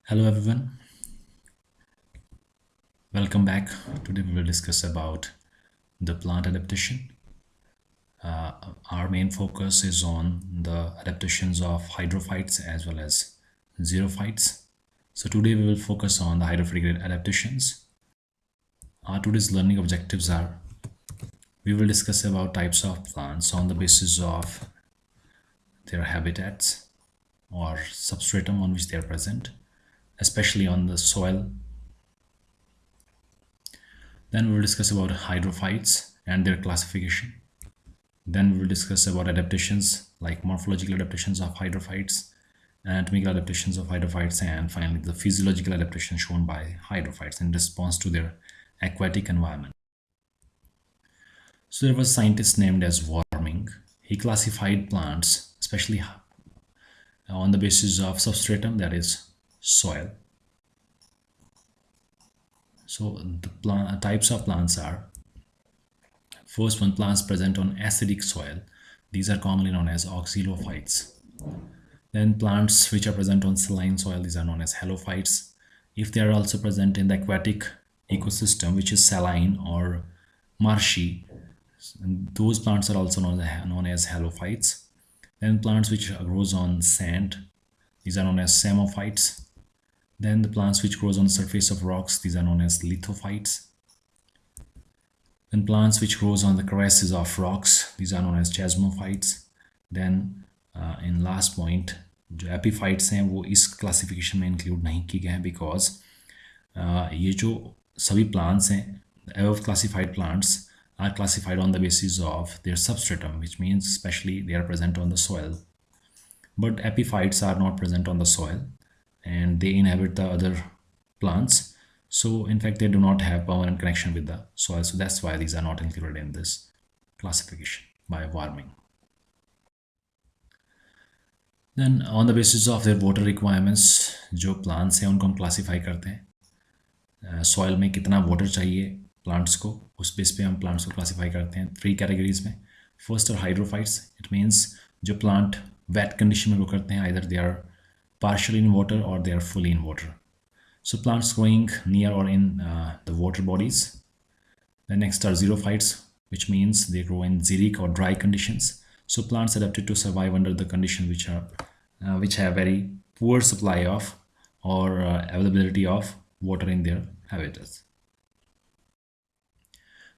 Hello everyone, welcome back. Today we will discuss about the plant adaptation. Our main focus is on the adaptations of hydrophytes as well as xerophytes. So today we will focus on the hydrophytic adaptations. Our today's learning objectives are: we will discuss about types of plants on the basis of their habitats or substratum on which they are present, especially on the soil. Then we will discuss about hydrophytes and their classification. Then we will discuss about adaptations like morphological adaptations of hydrophytes, anatomical adaptations of hydrophytes, and finally the physiological adaptation shown by hydrophytes in response to their aquatic environment. So there was a scientist named as Warming. He classified plants, especially on the basis of substratum, that is soil. So the types of plants are: first one, plants present on acidic soil. These are commonly known as auxilophytes. Then plants which are present on saline soil, these are known as halophytes. If they are also present in the aquatic ecosystem, which is saline or marshy, those plants are also known as halophytes. Then plants which grows on sand, these are known as psammophytes. Then the plants which grows on the surface of rocks, these are known as lithophytes. Then plants which grows on the crevices of rocks, these are known as chasmophytes. Then in last point, जो epiphytes हैं वो इस classification में include नहीं किए गए हैं because ये जो सभी प्लांट्स हैं, above classified plants are classified on the basis of their substratum, which means especially they are present on the soil. But epiphytes are not present on the soil and they inhabit the other plants. So in fact they do not have permanent connection with the soil. So that's why these are not included in this classification by Warming. Then on the basis of their water requirements, जो plants हैं उनको हम classify करते हैं. Soil में कितना water चाहिए plants को, उस बेस पे हम plants को classify करते हैं 3 categories में. First are hydrophytes. It means जो plant wet condition में grow करते हैं, either they are partially in water or they are fully in water. So plants growing near or in the water bodies. The next are xerophytes, which means they grow in xeric or dry conditions. So plants adapted to survive under the condition which have very poor supply of or availability of water in their habitats.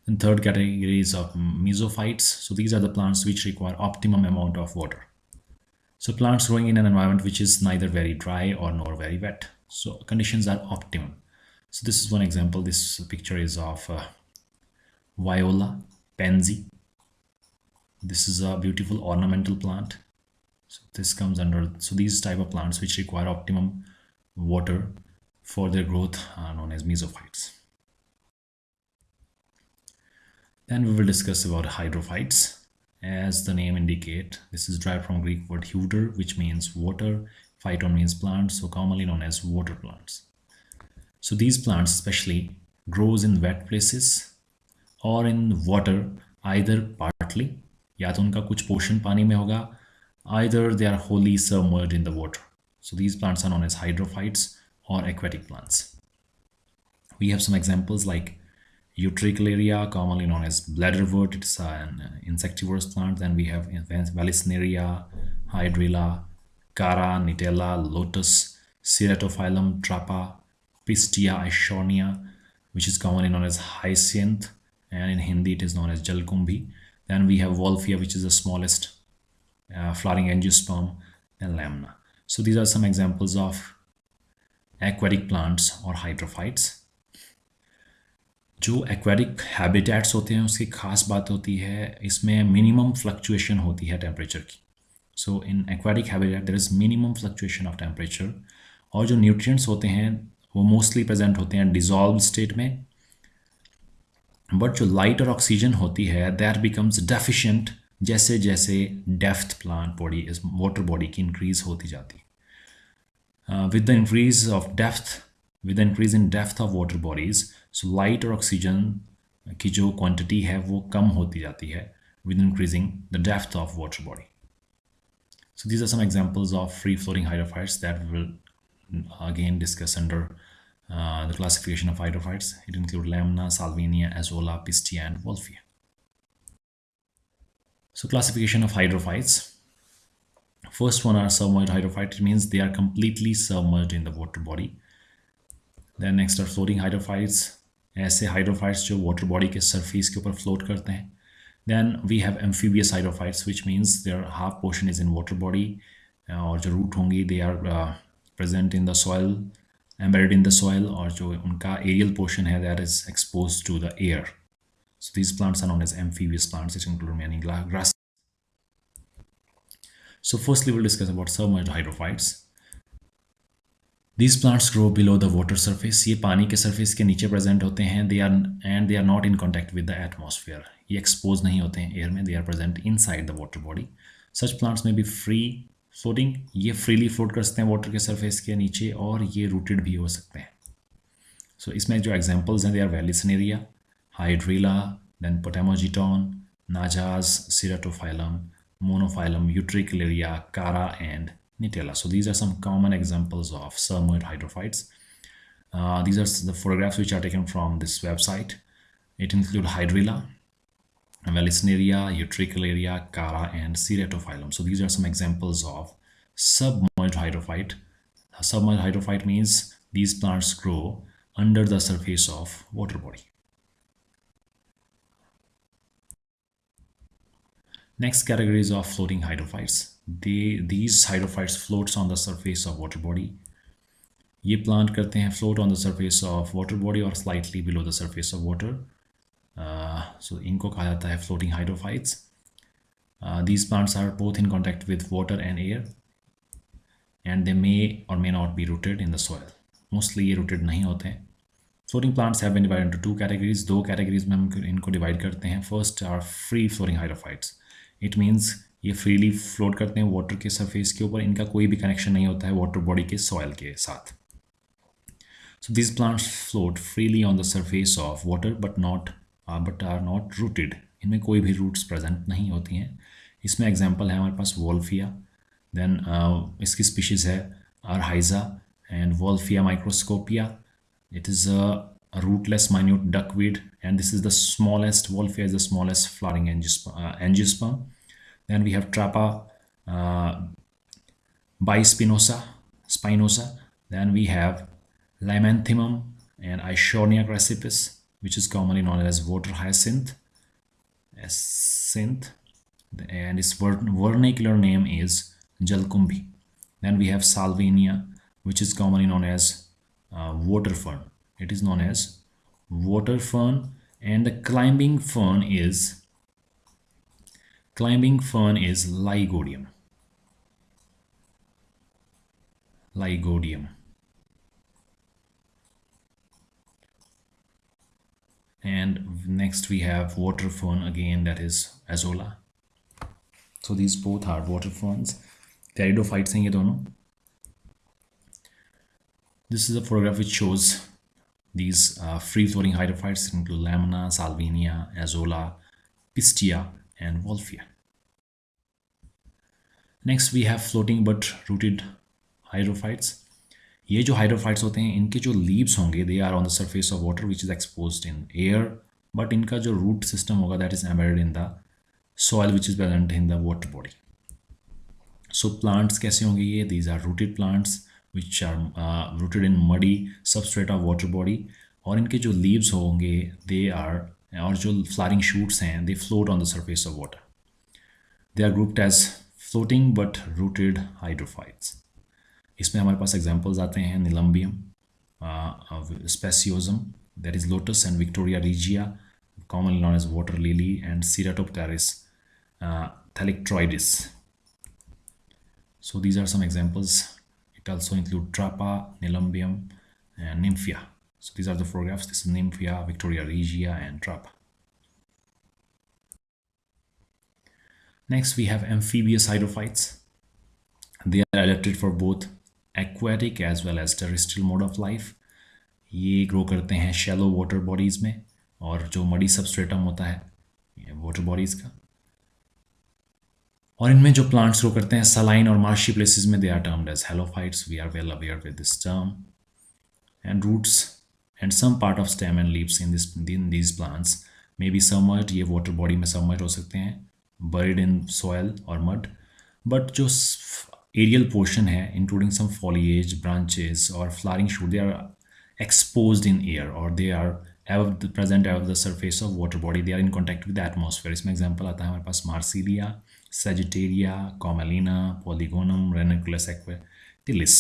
And third category is of mesophytes. So these are the plants which require optimum amount of water. So plants growing in an environment which is neither very dry or nor very wet. So conditions are optimum. So this is one example. This picture is of viola pansy. This is a beautiful ornamental plant. So this comes under, so these type of plants which require optimum water for their growth are known as mesophytes. Then we will discuss about hydrophytes. As the name indicate, this is derived from Greek word hydr, which means water. Phyton means plant, so commonly known as water plants. So these plants especially grows in wet places or in water, either partly, या तो उनका कुछ portion पानी में होगा, either they are wholly submerged in the water. So these plants are known as hydrophytes or aquatic plants. We have some examples like Utricularia, commonly known as bladderwort. It's an insectivorous plant. Then we have Vallisneria, Hydrilla, Chara, Nitella, Lotus, Ceratophyllum, Trapa, Pistia, Eichhornia, which is commonly known as hyacinth, and in Hindi it is known as jalkumbhi. Then we have Wolffia, which is the smallest flowering angiosperm, and Lemna. So these are some examples of aquatic plants or hydrophytes. जो aquatic habitats होते हैं उसकी खास बात होती है, इसमें minimum fluctuation होती है टेम्परेचर की. So in aquatic habitat there is minimum fluctuation of temperature. और जो न्यूट्रिएंट्स होते हैं वो मोस्टली प्रेजेंट होते हैं डिजॉल्व स्टेट में, बट जो लाइट और ऑक्सीजन होती है दैट बिकम्स डेफिशिएंट जैसे जैसे depth plant body water body की इंक्रीज होती जाती है. With the increase of depth, with the increase in depth of water bodies, so light और oxygen की जो quantity है वो कम होती जाती है with increasing the depth of water body. So these are some examples of free floating hydrophytes that we will again discuss under the classification of hydrophytes. It includes Lemna, Salvinia, Azolla, Pistia, and Wolffia. So classification of hydrophytes. First one are submerged hydrophytes. It means they are completely submerged in the water body. Then next are floating hydrophytes. ऐसे hydrophytes जो water body के surface के ऊपर float करते हैं. Then we have amphibious hydrophytes, which means their half portion is in water body, और जो root होंगी they are present in the soil, embedded in the soil, और जो उनका aerial portion है that is exposed to the air. So these plants are known as amphibious plants, which include many grass. So firstly, we'll discuss about submerged hydrophytes. These plants grow below the water surface. ये पानी के surface के नीचे present होते हैं. They are not in contact with the atmosphere. ये expose नहीं होते हैं air में. They are present inside the water body. Such plants may be free floating. ये freely float कर सकते हैं water के surface के नीचे, और ये rooted भी हो सकते हैं. So इसमें जो examples हैं, they are Vallisneria, Hydrilla, then Potamogeton, Najas, Ceratophyllum, Mynophyllum, Utricularia, Chara, and Nitella. So these are some common examples of submerged hydrophytes. These are the photographs which are taken from this website. It includes Hydrilla, Vallisneria, Utricularia, Chara, and Ceratophyllum. So these are some examples of submerged hydrophyte. A submerged hydrophyte means these plants grow under the surface of water body. Next categories of floating hydrophytes. These hydrophytes floats on the surface of water body. ये plant करते हैं float on the surface of water body or slightly below the surface of water. So इनको कहा जाता है floating hydrophytes. These plants are both in contact with water and air, and they may or may not be rooted in the soil. Mostly ये rooted नहीं होते हैं. Floating plants have been divided into two categories. दो categories में हम इनको divide करते हैं. First are free floating hydrophytes. It means ये freely float करते हैं water के surface के ऊपर. इनका कोई भी connection नहीं होता है water body के soil के साथ. So these plants float freely on the surface of water but are not rooted. इनमें कोई भी roots present नहीं होती हैं. इसमें example है हमारे पास Wolffia. Then इसकी species है Arhiza and Wolffia microscopia. It is a rootless minute duckweed, and this is the smallest. Wolffia is the smallest flowering angiosperm. Then we have Trapa spinosa. Then we have Limanthium and Eichhornia crassipes, which is commonly known as water hyacinth. And its vernacular name is Jalkumbi. Then we have Salvinia, which is commonly known as water fern. It is known as water fern, and the climbing fern is Lygodium. And next we have water fern again, that is Azolla. So these both are water ferns. Pteridophytes हैं ये दोनों. This is a photograph which shows these free-floating hydrophytes include Lemna, Salvinia, Azolla, Pistia, and Wolffia. Next we have floating but rooted hydrophytes. ये जो hydrophytes होते हैं, इनके जो leaves होंगे, they are on the surface of water which is exposed in air, but इनका जो root system होगा, that is embedded in the soil which is present in the water body. So plants कैसे होंगे ये? These are rooted plants which are rooted in muddy substrate of water body, और इनके जो leaves होंगे they are, और जो flowering shoots हैं, they float on the surface of water. They are grouped as floating but rooted hydrophytes. इसमें हमारे पास examples आते हैं Nelumbium, Speciosum, that is Lotus, and Victoria regia, commonly known as water lily, and Ceratopteris thalictroides. So these are some examples. It also includes Trapa, Nelumbium, and Nymphia. So these are the photographs. This is Nymphia, Victoria regia, and Trapa. Next we have amphibious hydrophytes. They are adapted for both aquatic as well as terrestrial mode of life. ये grow करते हैं shallow water bodies में, और जो muddy substratum होता है water bodies का. और इनमें जो प्लांट्स ग्रो करते हैं सलाइन और मार्शी प्लेसेस में, they are termed as halophytes. We are well aware with this term. And roots and some part of stem and leaves in these plants may be submerged. ये water body में submerge हो सकते हैं, buried in soil or mud. But जो aerial portion है, including some foliage, branches or flowering shoot, they are exposed in air or they are present above the surface of water body. They are in contact with the atmosphere. इसमें example आता है हमारे पास Marsilia, Sagittaria, Commelina, Polygonum, Ranunculus equatilis,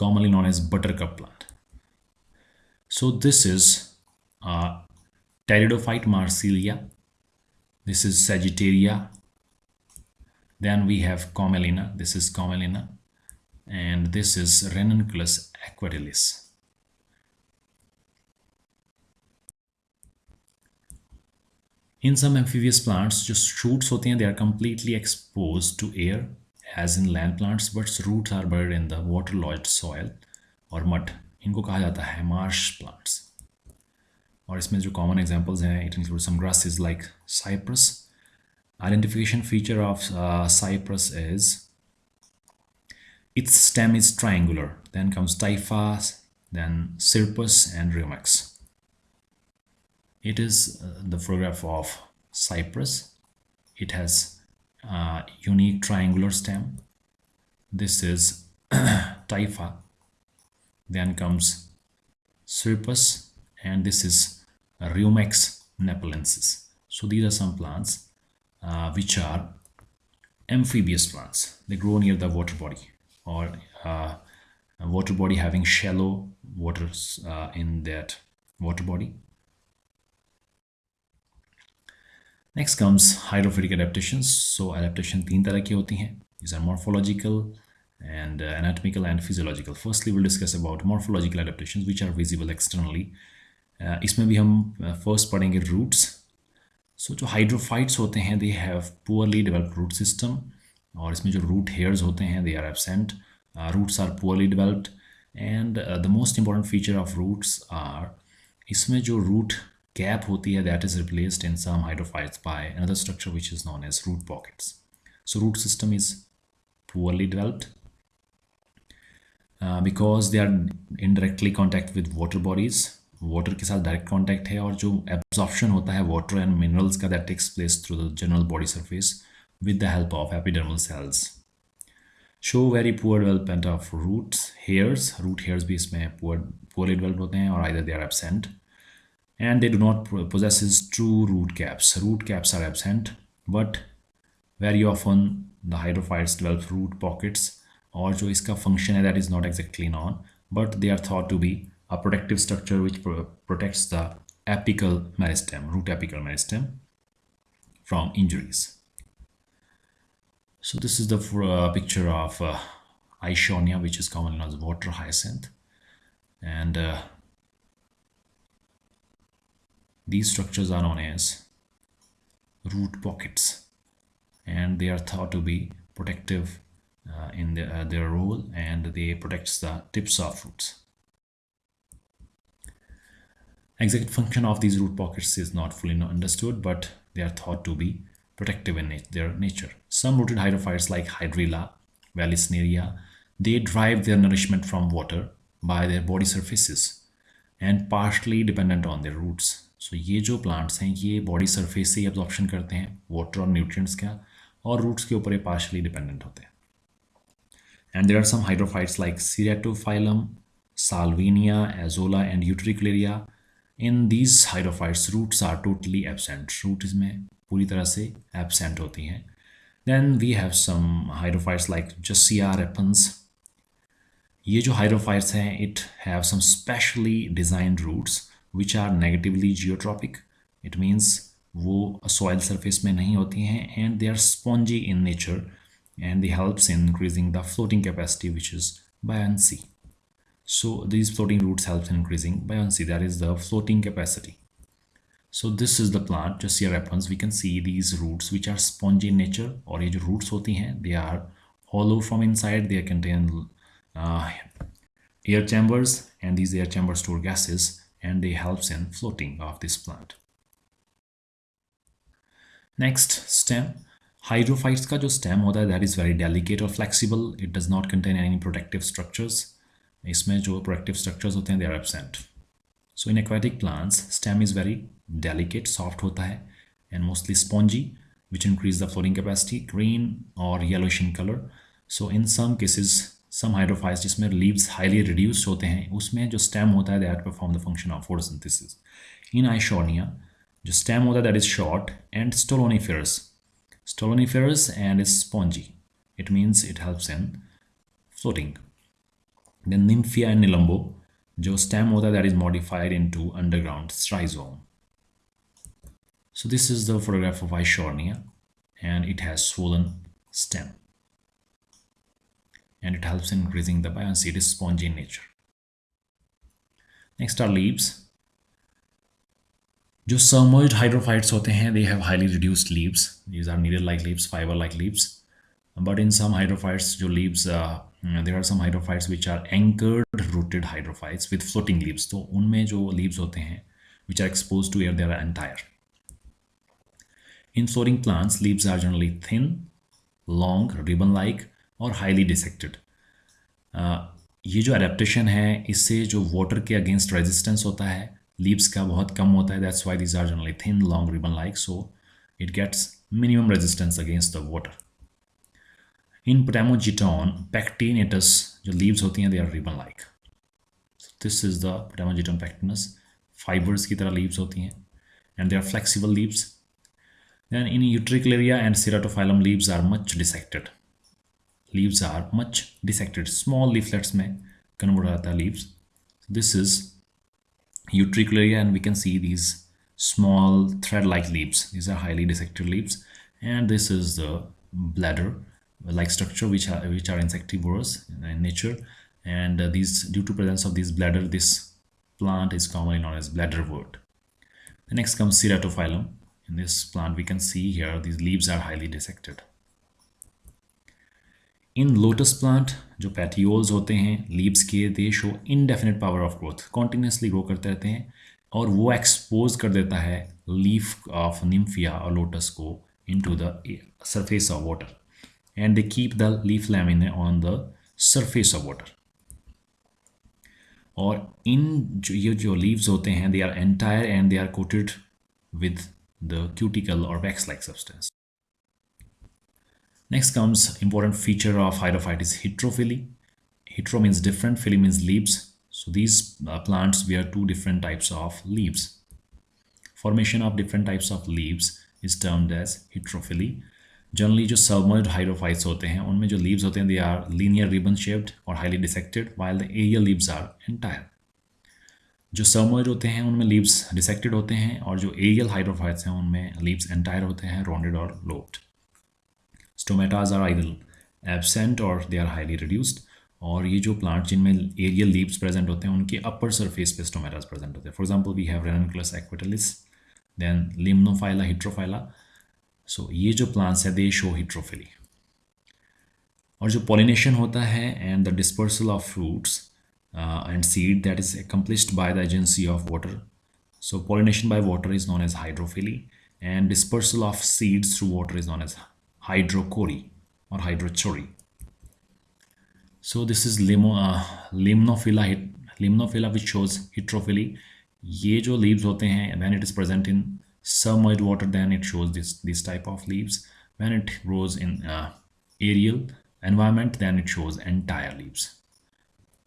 commonly known as buttercup plant. So this is Pteridophyte Marsilia. This is Sagittaria. Then we have Commelina. This is Commelina. And this is Ranunculus equatilis. In some amphibious plants, जो shoots होते हैं, they are completely exposed to air, as in land plants, but roots are buried in the water-lodged soil or mud. इनको कहा जाता है marsh plants. और इसमें जो common examples हैं, it includes some grasses like cypress. Identification feature of cypress is its stem is triangular. Then comes typhus, then cirrus and rumex. It is the photograph of cypress. It has unique triangular stem. This is typha. Then comes cirrus, and this is rumex nepalensis. So these are some plants which are amphibious plants. They grow near the water body, or water body having shallow waters in that water body. Next comes hydrophytic adaptations. So adaptation तीन तरह की होती हैं. These are morphological and anatomical and physiological. Firstly, we'll discuss about morphological adaptations which are visible externally. इसमें भी हम first पढ़ेंगे roots. So जो हाइड्रोफाइट्स होते हैं, they have poorly developed root system. और इसमें जो रूट हेयर्स होते हैं, they are absent. Roots are poorly developed. And the most important feature of roots are, इसमें जो रूट कैप होती है, that is replaced in some hydrophytes by another structure which is known as root pockets. So root system is poorly developed because they are in directly contact with water bodies. Water के साथ direct contact है, और जो absorption होता है water and minerals का, that takes place through the general body surface with the help of epidermal cells. Show very poor development of roots hairs. Root hairs भी इसमें पुअरली डेवलप होते हैं, और either they are absent. And they do not possesses true root caps. Root caps are absent, but very often the hydrophytes develop root pockets. और जो इसका function है, that is not exactly known, but they are thought to be a protective structure which protects the apical meristem, root apical meristem, from injuries. So this is the picture of Eichhornia, which is commonly known as water hyacinth. And these structures are known as root pockets, and they are thought to be protective in their role, and they protect the tips of roots. Exact function of these root pockets is not fully understood, but they are thought to be protective in their nature. Some rooted hydrophytes like Hydrilla, Vallisneria, they derive their nourishment from water by their body surfaces and partially dependent on their roots. So ये जो plants हैं, ये body surface से absorption करते हैं water और nutrients का, और roots के ऊपर ये partially dependent होते हैं. And there are some hydrophytes like Ceratophyllum, Salvinia, Azolla and Utricularia. In these hydrophytes, roots are totally absent. Root इसमें पूरी तरह से absent होती हैं. Then we have some hydrophytes like Jussia repens. ये जो hydrophytes हैं, it have some specially designed roots which are negatively geotropic. It means वो soil surface में नहीं होती हैं, and they are spongy in nature, and they helps in increasing the floating capacity, which is buoyancy. So these floating roots helps in increasing buoyancy, that is the floating capacity. So this is the plant Jussia repens. We can see these roots which are spongy in nature, और ये जो roots होती हैं, they are hollow from inside. They contain air chambers, and these air chambers store gases, and they helps in floating of this plant. Next, stem. Hydrophytes का जो stem होता है that is very delicate और flexible. It does not contain any protective structures. इसमें जो protective structures होते हैं they are absent. So in aquatic plants stem is very delicate, soft होता है and mostly spongy, which increase the floating capacity, green or yellowish in color. So in some cases, some hydrophytes जिसमें leaves highly reduced होते हैं, उसमें जो stem होता है that perform the function of photosynthesis. In Eichhornia, जो stem होता है that is short and stoloniferous and is spongy. It means it helps in floating. Then Nymphia and Nilambo, जो stem होता है that is modified into underground rhizome. So this is the photograph of Eichhornia, and it has swollen stem, and it helps in increasing the buoyancy. It is spongy in nature. Next are leaves. जो submerged hydrophytes होते हैं they have highly reduced leaves. These are needle-like leaves, fiber-like leaves. But in some hydrophytes, जो leaves there are some hydrophytes which are anchored rooted hydrophytes with floating leaves. तो उनमें जो leaves होते हैं which are exposed to air, they are entire. In floating plants, leaves are generally thin, long, ribbon-like और highly dissected. ये जो adaptation है इससे जो water के against resistance होता है leaves का बहुत कम होता है. That's why these are generally thin, long, ribbon-like. So it gets minimum resistance against the water. In Potamogeton, pectinatus जो leaves होती हैं they are ribbon-like. So this is the Potamogeton pectinus. Fibers की तरह leaves होती हैं and they are flexible leaves. Then in Utricularia and Ceratophyllum, leaves are much dissected. Leaves are much dissected. Small leaflets में convert होता है leaves. This is Utricularia, and we can see these small thread-like leaves. These are highly dissected leaves. And this is the bladder-like structure which are insectivorous in nature. And these, due to presence of these bladder, this plant is commonly known as bladderwort. The next comes Ceratophyllum. In this plant, we can see here these leaves are highly dissected. In lotus plant, जो petioles होते हैं leaves के, they show indefinite power of growth, continuously grow करते रहते हैं और वो expose कर देता है leaf of nymphia और lotus को into the surface of water, and they keep the leaf laminae on the surface of water. और इन ये जो leaves होते हैं they are entire and they are coated with the cuticle or wax-like substance. Next comes important feature of hydrophyte is heterophylly. Hetero means different, phylly means leaves. So these plants bear two different types of leaves. Formation of different types of leaves is termed as heterophylly. Generally जो submerged hydrophytes होते हैं उनमें जो leaves होते हैं they are linear ribbon shaped or highly dissected, while the aerial leaves are entire. जो submerge होते हैं उनमें लीव्स डिसेक्टेड होते हैं और जो एरियल हाइड्रोफाइट्स हैं उनमें लीव्स एंटायर होते हैं, राउंडेड और lobed. Stomatas are either absent और दे आर हाईली रिड्यूस्ड. और ये जो प्लांट जिनमें एरियल लीव्स प्रेजेंट होते हैं उनके अपर सरफेस पे स्टोमेटाज प्रेजेंट होते हैं. For example we have ranunculus aquatilis, then limnophila, heterophylla. So ये जो प्लांट्स है दे शो हिट्रोफिली. और जो पॉलिनेशन होता है and the dispersal of fruits and seed, that is accomplished by the agency of water. So pollination by water is known as hydrophily, and dispersal of seeds through water is known as hydrochory or hydrochory. So this is limnophila which shows heterophily. ये जो leaves होते हैं when it is present in submerged water then it shows this type of leaves. When it grows in aerial environment then it shows entire leaves.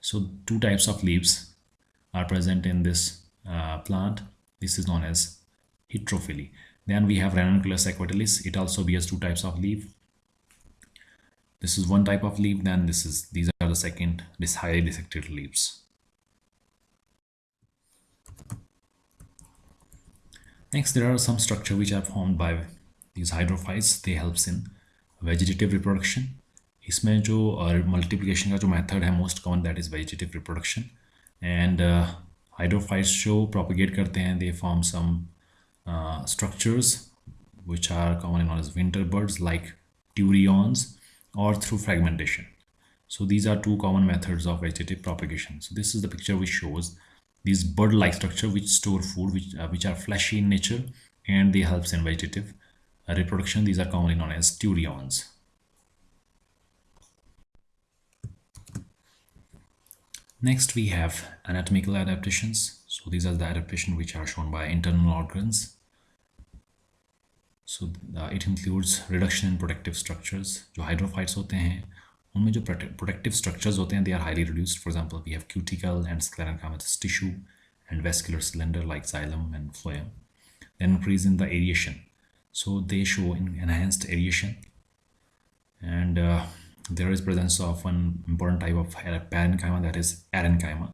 So two types of leaves are present in this plant. This is known as heterophily. Then we have ranunculus equatilis. It also bears two types of leaf. This is one type of leaf. Then these are the second, this highly dissected leaves. Next, there are some structure which are formed by these hydrophytes. They helps in vegetative reproduction. इसमें जो multiplication का जो method है most common that is vegetative reproduction. And hydrophytes जो propagate करते हैं they form some structures which are commonly known as winter birds like turions or through fragmentation. So these are two common methods of vegetative propagation. So this is the picture which shows these bird-like structure which store food which are fleshy in nature and they helps in vegetative reproduction. These are commonly known as turions. Next, we have anatomical adaptations. So these are the adaptations which are shown by internal organs. So it includes reduction in protective structures. जो hydrophytes होते हैं उनमें जो protective structures होते हैं, they are highly reduced. For example, we have cuticle and sclerenchymatous tissue and vascular cylinder like xylem and phloem. Then increase in the aeriation. So they show enhanced aeriation, and there is presence of one important type of parenchyma, that is parenchyma,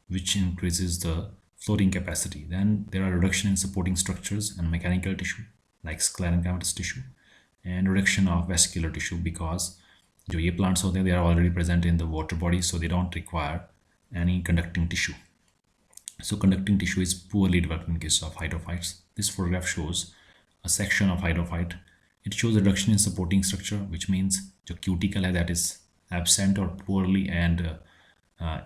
which increases the floating capacity. Then there are reduction in supporting structures and mechanical tissue like sclerenchymatous tissue, and reduction of vascular tissue because जो ये plants होते हैं, they are already present in the water body, so they don't require any conducting tissue. So conducting tissue is poorly developed in case of hydrophytes. This photograph shows a section of hydrophyte. It shows reduction in supporting structure, which means जो cuticle है, that is absent or poorly, and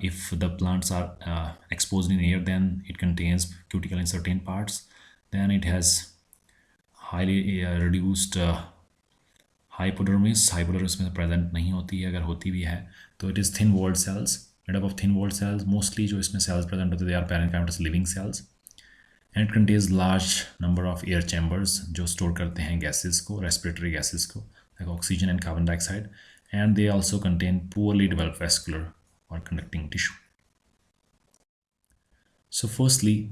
if the plants are exposed in air, then it contains cuticle in certain parts. Then it has highly reduced hypodermis. Hypodermis में present नहीं होती है, अगर होती भी है तो it is thin walled cells. Made up of thin walled cells. Mostly जो इसमें cells present होते हैं, they are parenchymatous living cells, and it contains large number of air chambers जो store करते हैं gases को, respiratory gases को, like oxygen and carbon dioxide, and they also contain poorly developed vascular or conducting tissue. So firstly,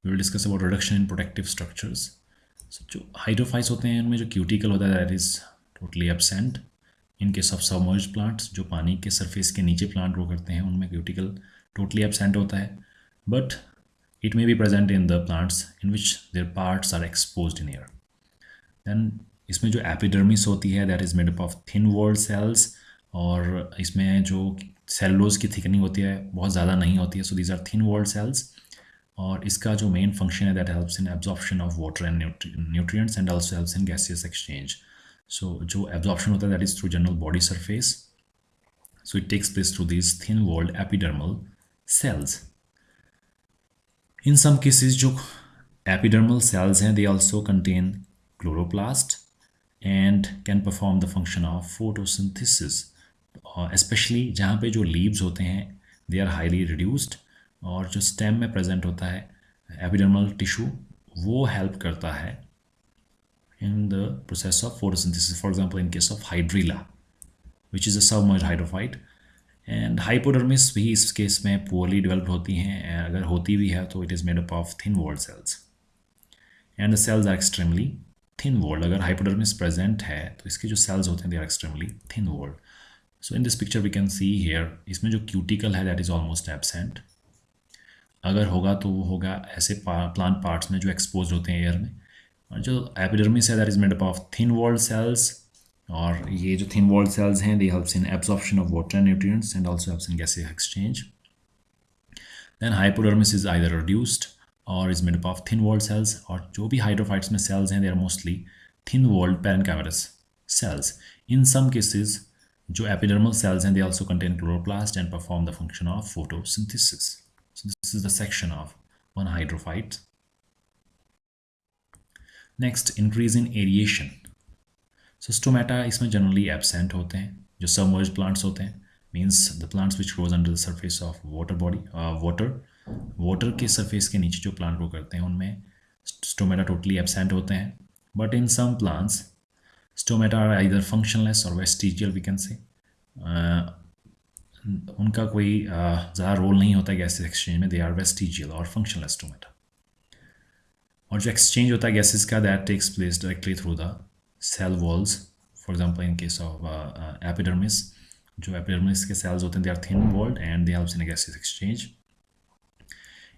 we will discuss about reduction in protective structures. So जो hydrophytes होते हैं उनमें जो cuticle होता है, that is totally absent. In case of submerged plants, जो पानी के surface के नीचे plant grow करते हैं, उनमें cuticle totally absent होता है, but it may be present in the plants in which their parts are exposed in air. Then इसमें जो epidermis होती है, that is made up of thin walled cells, और इसमें जो cellulose की thickening होती है बहुत ज़्यादा नहीं होती है, so these are thin walled cells. और इसका जो main function है, that helps in absorption of water and nutrients, and also helps in gaseous exchange. So जो absorption होता है, that is through general body surface, so it takes place through these thin walled epidermal cells. In some cases जो epidermal cells हैं, they also contain chloroplast and can perform the function of photosynthesis, especially जहाँ पे जो leaves होते हैं, they are highly reduced, और जो stem में present होता है epidermal tissue, वो help करता है in the process of photosynthesis. For example, in case of Hydrilla, which is a submerged hydrophyte, and hypodermis भी इस केस में poorly developed होती हैं, अगर होती भी है तो it is made up of thin walled cells, and the cells are extremely thin walled. अगर hypodermis present है तो इसके जो cells होते हैं, they are extremely thin walled. So in this picture we can see here, इसमें जो cuticle है, that is almost absent. अगर होगा तो वो होगा ऐसे plant parts में जो exposed होते हैं air में, और जो epidermis है, that is made up of thin walled cells, और ये जो thin walled cells हैं, they helps in absorption of water and nutrients, and also helps in gaseous exchange. Then hypodermis is either reduced or is made up of thin walled cells, और जो भी hydrophytes में cells हैं, they are mostly thin walled parenchymatous cells. In some cases जो epidermal cells हैं, they also contain chloroplast and perform the function of photosynthesis. So this is the section of one hydrophyte. Next, increase in aeriation. So stomata इसमें generally absent होते हैं. जो submerged plants होते हैं, means the plants which grows under the surface of water body, water के surface के नीचे जो plant grow करते हैं, उनमें stomata totally absent होते हैं. But in some plants, stomata are either functionless or vestigial, we can say. उनका कोई ज़्यादा रोल नहीं होता है gaseous exchange में, they are vestigial or functionless stomata. और जो exchange होता है gases का, that takes place directly through the cell walls. For example, in case of epidermis, जो epidermis के cells होते हैं, they are thin walled and they help in a gaseous exchange.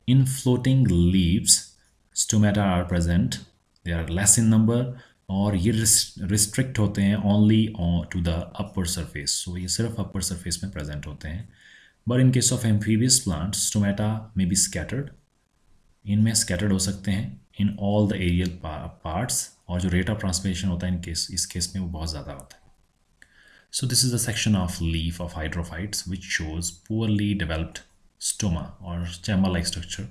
In floating leaves, stomata are present. They are less in number, और ये restrict होते हैं only to the upper surface. So ये सिर्फ upper surface में present होते हैं. But in case of amphibious plants, stomata may be scattered. इनमें scattered हो सकते हैं in all the aerial parts, और जो rate of transpiration होता है इस केस में वो बहुत ज़्यादा होता है. So this is the section of leaf of hydrophytes which shows poorly developed stoma or chamber-like structure.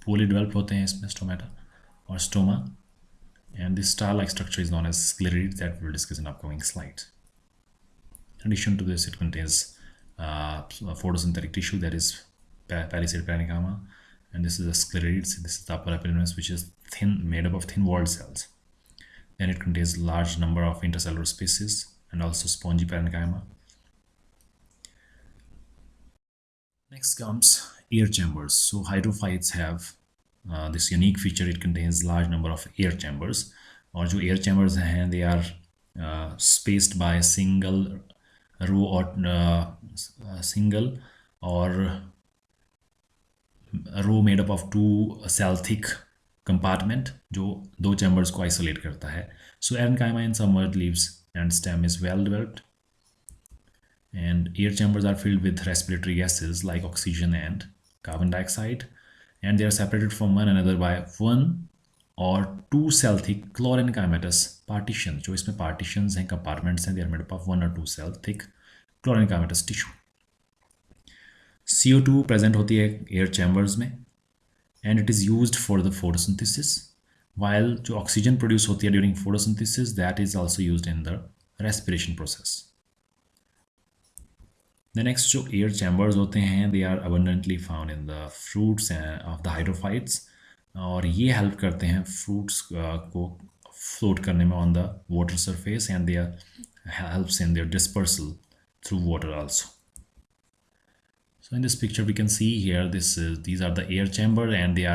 Poorly developed होते हैं इसमें stomata और stoma, And this star-like structure is known as sclerites that we'll discuss in upcoming slides. In addition to this, it contains photosynthetic tissue, that is palisade parenchyma, and this is the sclerites. This is the upper epidermis, which is thin, made up of thin-walled cells. Then it contains large number of intercellular spaces and also spongy parenchyma. Next comes air chambers. So hydrophytes have this unique feature. It contains large number of air chambers. और जो air chambers हैं, they are spaced by single row or single or a row made up of two cell thick compartment जो दो chambers को isolate करता है. So parenchyma in submerged leaves and stem is well developed, and air chambers are filled with respiratory gases like oxygen and carbon dioxide, and they are separated from one another by one or two cell thick chlorenchymatous partitions. जो इसमें partitions हैं, compartments हैं, they are made up of one or two cell thick chlorenchymatous tissue. CO2 present होती है air chambers में, and it is used for the photosynthesis, while जो oxygen produce होती है during photosynthesis, that is also used in the respiration process. The next जो air chambers होते हैं, they are abundantly found in the fruits of the hydrophytes, और ये help करते हैं fruits को float करने में on the water surface, and they helps in their dispersal through water also. So in this picture we can see here, these are the air chamber, and they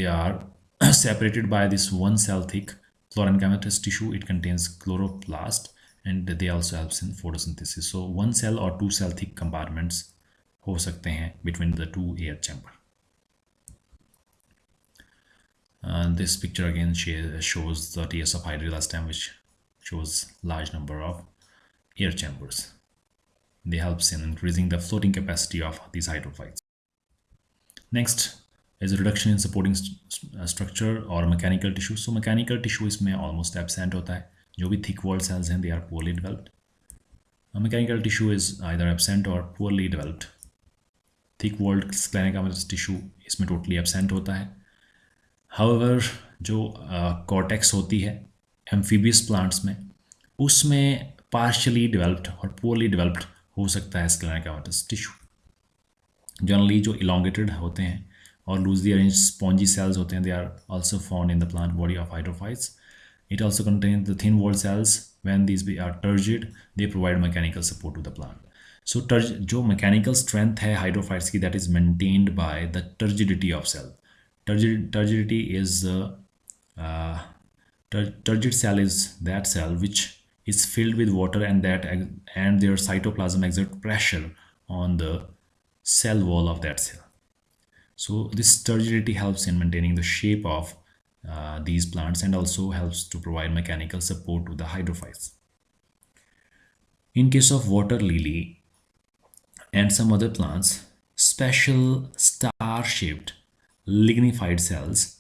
are separated by this one cell thick chlorenchymatous tissue. It contains chloroplast, and they also helps in photosynthesis. So one cell or two cell thick compartments हो सकते हैं between the two air chamber. This picture again shows the TS of Hydrilla stem, which shows large number of air chambers. They helps in increasing the floating capacity of these hydrophytes. Next is a reduction in supporting structure or mechanical tissue. So mechanical tissue इसमें almost absent होता है. जो भी thick walled cells हैं, they are poorly developed. Mechanical tissue is either absent or poorly developed. Thick walled sclerenchymatous tissue इसमें totally absent होता है. However, जो cortex होती है amphibious plants में, उसमें partially developed और poorly developed हो सकता है sclerenchymatous tissue. Generally जो elongated होते हैं और loosely arranged spongy cells होते हैं, they are also found in the plant body of hydrophytes. It also contains the thin walled cells. When these are turgid, they provide mechanical support to the plant. So जो mechanical strength है hydrophytes की, that is maintained by the turgidity of cell. Turgidity is turgid cell is that cell which is filled with water, and their cytoplasm exert pressure on the cell wall of that cell. So this turgidity helps in maintaining the shape of these plants, and also helps to provide mechanical support to the hydrophytes. In case of water lily and some other plants, special star-shaped lignified cells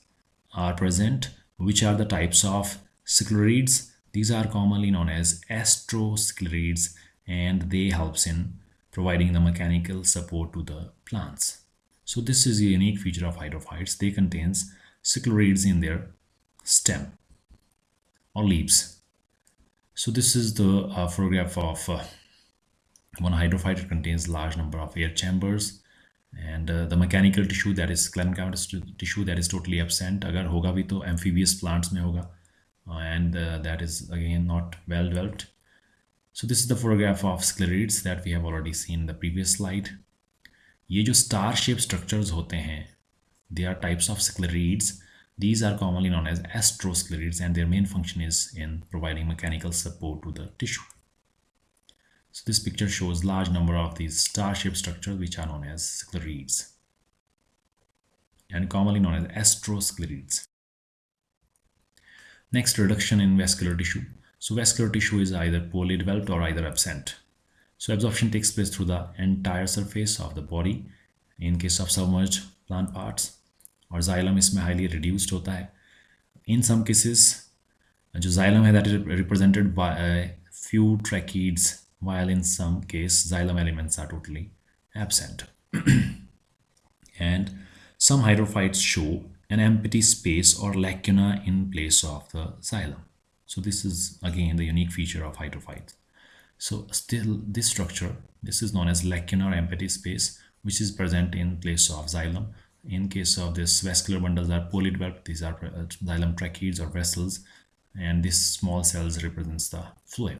are present, which are the types of sclerids. These are commonly known as astrosclerids, and they helps in providing the mechanical support to the plants. So this is a unique feature of hydrophytes. They contains sclerids in their stem or leaves. So this is the photograph of one hydrophyte. It contains large number of air chambers, and the mechanical tissue, that is sclerenchymatous tissue, that is totally absent. अगर होगा भी तो amphibious plants में होगा, and that is again not well developed. So this is the photograph of sclerids that we have already seen in the previous slide. ये जो star shaped structures होते हैं, they are types of sclerids. These are commonly known as astrosclerids, and their main function is in providing mechanical support to the tissue. So this picture shows large number of these star-shaped structures, which are known as sclerids and commonly known as astrosclerids. Next, reduction in vascular tissue. So vascular tissue is either poorly developed or either absent. So absorption takes place through the entire surface of the body in case of submerged plant parts, और xylem इसमें highly reduced होता है. In some cases, जो xylem है, that is represented by a few tracheids, while in some case xylem elements are totally absent. And some hydrophytes show an empty space or lacuna in place of the xylem. So this is again the unique feature of hydrophytes. So still this structure, this is known as lacuna or empty space, which is present in place of xylem. In case of this, vascular bundles are poorly developed. These are xylem tracheids or vessels, and this small cells represents the phloem.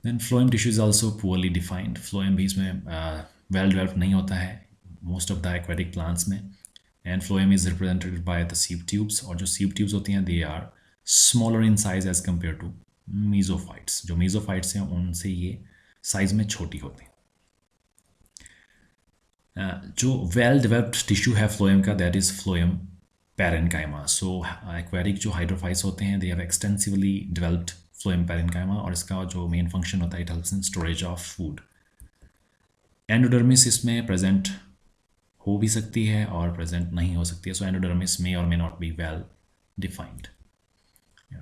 Then phloem tissue is also poorly defined. Phloem भी इसमें well developed नहीं होता है most of the aquatic plants में, and phloem is represented by the sieve tubes, और जो sieve tubes होती हैं they are smaller in size as compared to mesophytes. जो mesophytes हैं उनसे ये साइज में छोटी होती हैं. जो वेल डेवलप्ड टिश्यू है फ्लोएम का, that is phloem parenchyma. So aquatic जो हाइड्रोफाइट्स होते हैं they have extensively developed phloem parenchyma, और इसका जो मेन फंक्शन होता है it helps in storage of food. Endodermis इसमें प्रेजेंट हो भी सकती है और प्रेजेंट नहीं हो सकती है. सो एंडोडर्मिस मे और may not be well defined.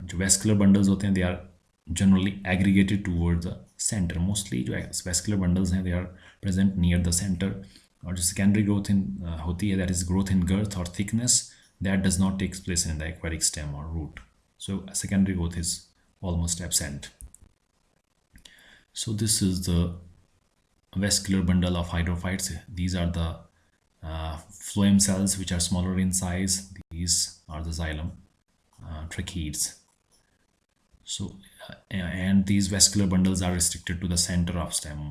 जो वेस्कुलर बंडल्स होते हैं they are generally aggregated toward the centre. Mostly जो वेस्कुलर बंडल्स हैं they are present near the centre. और जो सेकेंडरी ग्रोथ इन होती है that is growth in girth और thickness, that does not takes place in the aquatic stem और root. So secondary growth is almost absent. So this is the vascular bundle of hydrophytes. These are the phloem cells which are smaller in size. These are the xylem tracheids. So and these vascular bundles are restricted to the center of stem.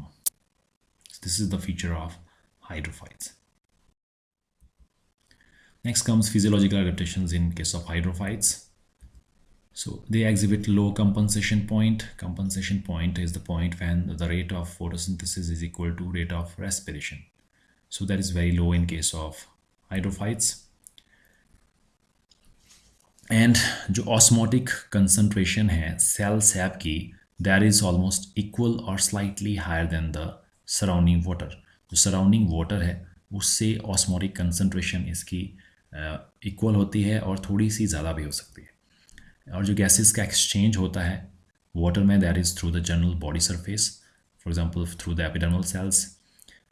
This is the feature of hydrophytes. Next comes physiological adaptations in case of hydrophytes. So they exhibit low compensation point. Compensation point is the point when the rate of photosynthesis is equal to rate of respiration. So that is very low in case of hydrophytes. And जो osmotic concentration है cell sap की, that is almost equal or slightly higher than the surrounding water. जो surrounding water है उससे osmotic concentration इसकी equal होती है और थोड़ी सी ज़्यादा भी हो सकती है. और जो गैसेस का एक्सचेंज होता है वाटर में, that is through the general body surface, for example through the epidermal cells.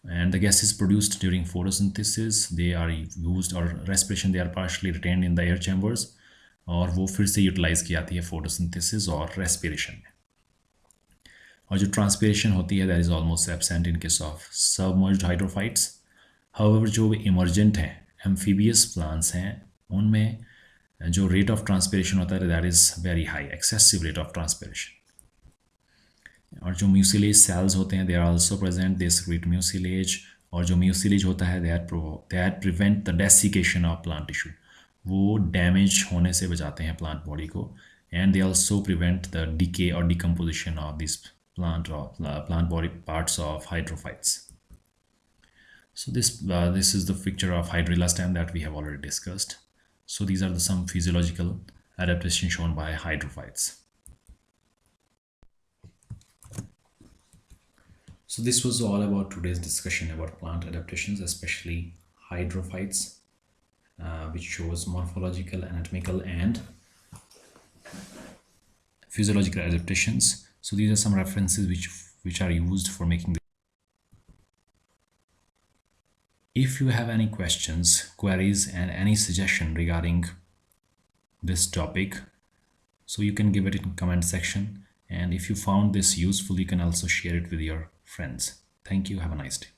And the gases produced during photosynthesis they are used, और respiration they are partially retained in the air chambers, और वो फिर से utilise की जाती है photosynthesis और respiration में. और जो ट्रांसपिरेशन होती है that is almost absent in case of submerged hydrophytes. However जो इमर्जेंट हैं एम्फीबियस प्लांट्स हैं उनमें जो रेट ऑफ ट्रांसपिरेशन होता है that is very high, excessive rate of transpiration. और जो म्यूसिलेज सेल्स होते हैं they are also present, they secrete mucilage, और जो म्यूसिलेज होता है that prevent the desiccation of plant tissue. वो डैमेज होने से बचाते हैं प्लांट बॉडी को, and they also prevent the decay और decomposition of this plant body parts of hydrophytes. So this is the picture of Hydrilla stem that we have already discussed. So these are some physiological adaptations shown by hydrophytes. So this was all about today's discussion about plant adaptations, especially hydrophytes, which shows morphological, anatomical and physiological adaptations. So these are some references which are used for making this. If you have any questions, queries and any suggestion regarding this topic, so you can give it in comment section, and if you found this useful you can also share it with your friends. Thank you. Have a nice day.